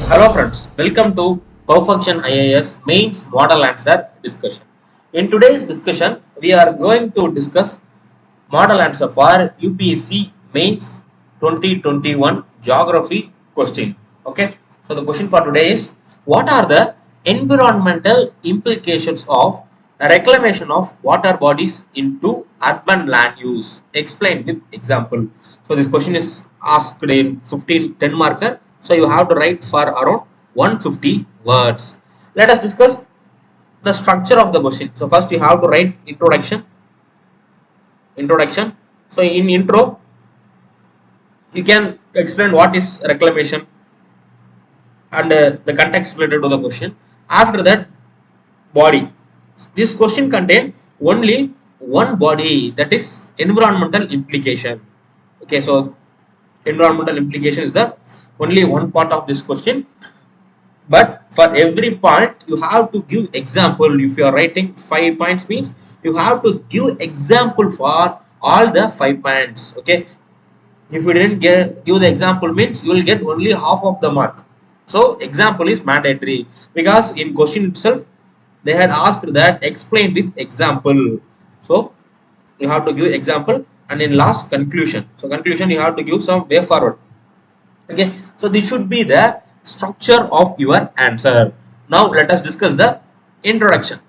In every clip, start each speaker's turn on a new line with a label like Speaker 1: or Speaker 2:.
Speaker 1: Hello friends, welcome to Perfection IAS Mains Model Answer discussion. In today's discussion, we are going to discuss model answer for UPSC Mains 2021 Geography question. Okay, so the question for today is: what are the environmental implications of reclamation of water bodies into urban land use? Explain with example. So this question is asked in 10 marker. So you have to write for around 150 words. Let us discuss the structure of the question. So first you have to write introduction. So in intro you can explain what is reclamation and the context related to the question. After that, body. This question contain only one body, that is environmental implication. Okay, so environmental implication is the only one part of this question, but for every part you have to give example. If you are writing 5 points means you have to give example for all the 5 points. Okay, if you didn't give the example means you will get only half of the mark. So example is mandatory, because in question itself they had asked that explain with example. So you have to give example, and in last conclusion. So conclusion you have to give some way forward. Okay, so this should be the structure of your answer. Now let us discuss the introduction.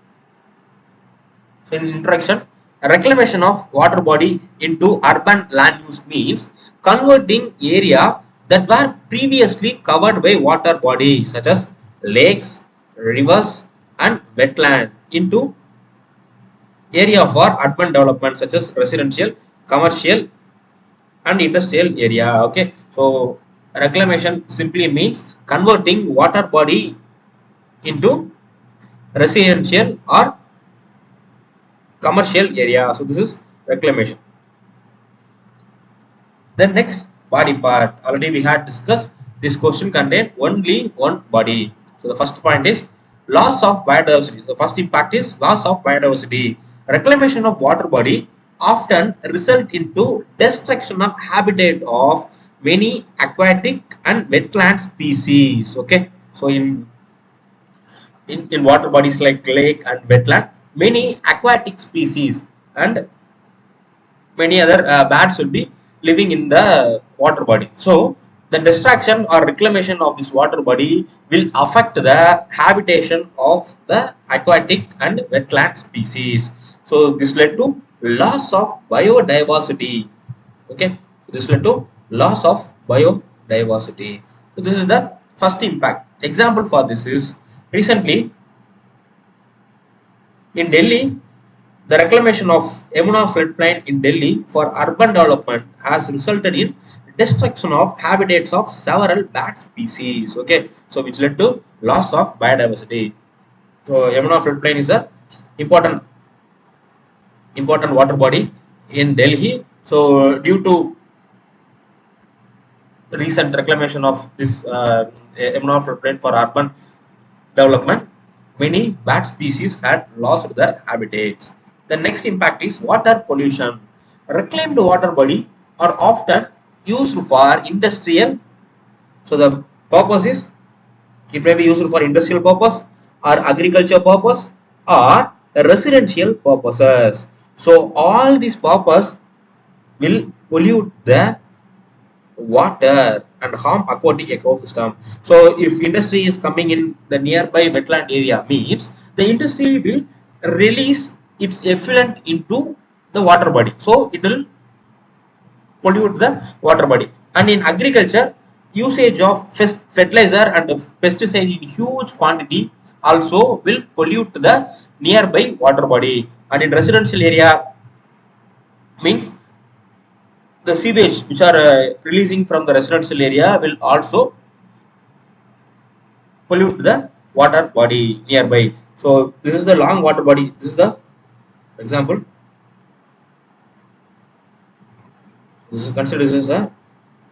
Speaker 1: So in introduction, reclamation of water body into urban land use means converting area that were previously covered by water body such as lakes, rivers and wetland into area for urban development such as residential, commercial and industrial area. Okay, so reclamation simply means converting water body into residential or commercial area. So this is reclamation. Then next, body part. Already we had discussed this question contain only one body. So the first point is loss of biodiversity. So first impact is loss of biodiversity. Reclamation of water body often result into destruction of habitat of many aquatic and wetland species. Okay, so in water bodies like lake and wetland, many aquatic species and many other bats will be living in the water body. So the destruction or reclamation of this water body will affect the habitation of the aquatic and wetland species. So this led to loss of biodiversity. Okay, this led to loss of biodiversity. So this is the first impact. Example for this is recently in Delhi, the reclamation of Yamuna floodplain in Delhi for urban development has resulted in destruction of habitats of several bat species. Okay, so which led to loss of biodiversity. So Yamuna floodplain is a important water body in Delhi. So due to recent reclamation of this Yamuna floodplain for urban development, many bat species had lost their habitats. The next impact is water pollution. Reclaimed water body are often used for industrial. So the purpose is it may be used for industrial purpose or agriculture purpose or residential purposes. So all these purpose will pollute the water and harm aquatic ecosystem. So if industry is coming in the nearby wetland area means the industry will release its effluent into the water body. So it will pollute the water body. And in agriculture, usage of fertilizer and pesticide in huge quantity also will pollute the nearby water body. And in residential area means the sewage which are releasing from the residential area will also pollute the water body nearby. So this is the long water body. This is the example. This is considered this is a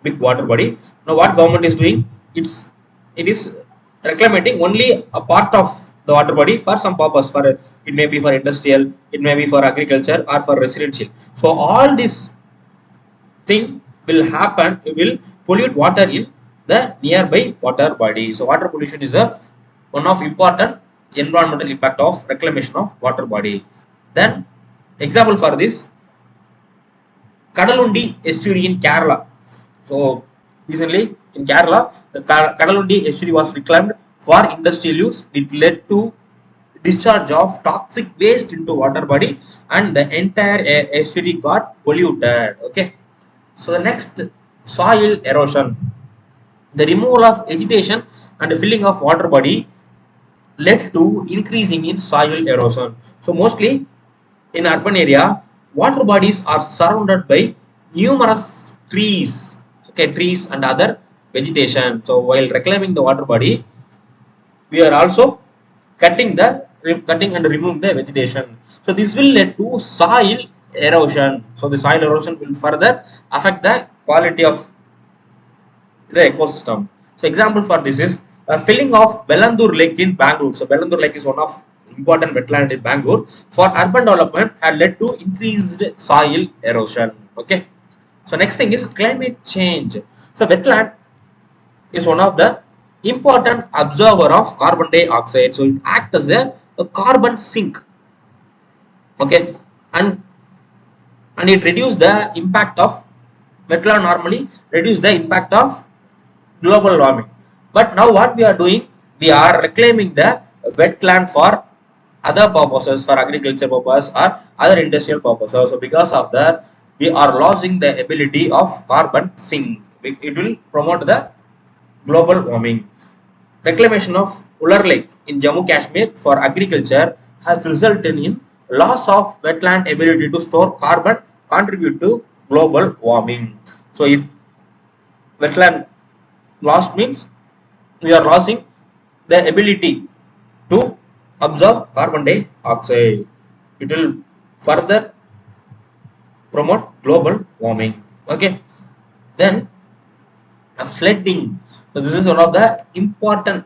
Speaker 1: big water body. Now what government is doing? It is reclaiming only a part of the water body for some purpose. For it may be for industrial, it may be for agriculture or for residential. So all this thing will happen, it will pollute water in the nearby water body. So water pollution is a one of important environmental impact of reclamation of water body. Then example for this, Kadalundi estuary in Kerala. So recently in Kerala, the Kadalundi estuary was reclaimed for industrial use. It led to discharge of toxic waste into water body, and the entire estuary got polluted. Okay. So the next, soil erosion. The removal of vegetation and filling of water body led to increasing in soil erosion. So mostly in urban area, water bodies are surrounded by numerous trees, okay, trees and other vegetation. So while reclaiming the water body, we are also cutting and removing the vegetation. So this will lead to soil erosion. So the soil erosion will further affect the quality of the ecosystem. So example for this is filling of Bellandur Lake in Bangalore. So Bellandur Lake is one of important wetland in Bangalore. For urban development had led to increased soil erosion. Okay. So next thing is climate change. So wetland is one of the important absorber of carbon dioxide. So it acts as a carbon sink. Okay. And it reduces the impact of wetland normally reduce the impact of global warming. But now what we are doing, we are reclaiming the wetland for other purposes, for agriculture purpose or other industrial purposes. So because of that, we are losing the ability of carbon sink. It will promote the global warming. Reclamation of Ular Lake in Jammu Kashmir for agriculture has resulted in loss of wetland ability to store carbon, contribute to global warming. So if wetland lost means we are losing the ability to absorb carbon dioxide. It will further promote global warming. Okay. Then flooding. So this is one of the important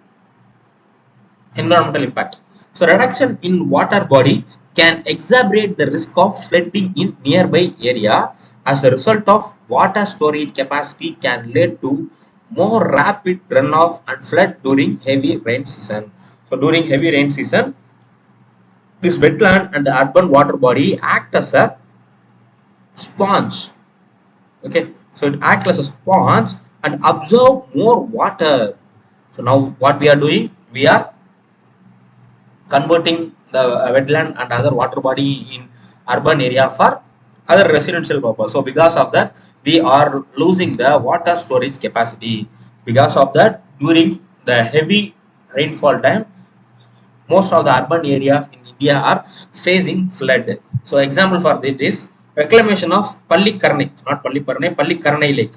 Speaker 1: environmental impact. So reduction in water body can exacerbate the risk of flooding in nearby area. As a result of water storage capacity can lead to more rapid runoff and flood during heavy rain season. So during heavy rain season, this wetland and the urban water body act as a sponge. Okay, so it acts as a sponge and absorb more water. So now what we are doing, we are converting the wetland and other water body in urban area for other residential purpose. So because of that, we are losing the water storage capacity. Because of that, during the heavy rainfall time, most of the urban areas in India are facing flood. So example for this is reclamation of Pallikarnai, not Palliparnai, Pallikarnai Lake.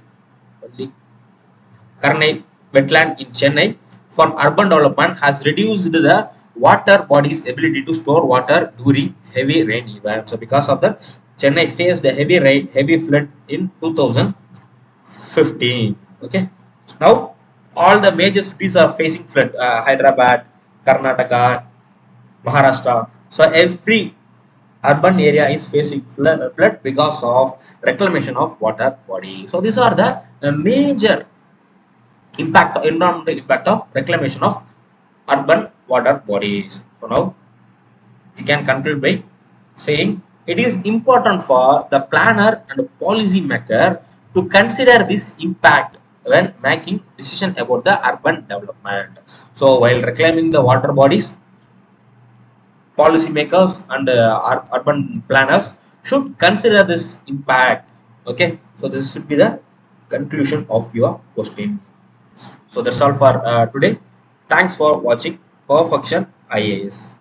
Speaker 1: Karnai wetland in Chennai for urban development has reduced the water body's ability to store water during heavy rain events. So because of that, Chennai faced the heavy rain, heavy flood in 2015. Okay. So now all the major cities are facing flood. Hyderabad, Karnataka, Maharashtra. So every urban area is facing flood because of reclamation of water body. So these are the major environmental impact of reclamation of urban water bodies. So now we can conclude by saying it is important for the planner and policy maker to consider this impact when making decision about the urban development. So while reclaiming the water bodies, policymakers and urban planners should consider this impact. Okay, so this should be the conclusion of your question. So that's all for today. Thanks for watching Perfection IAS.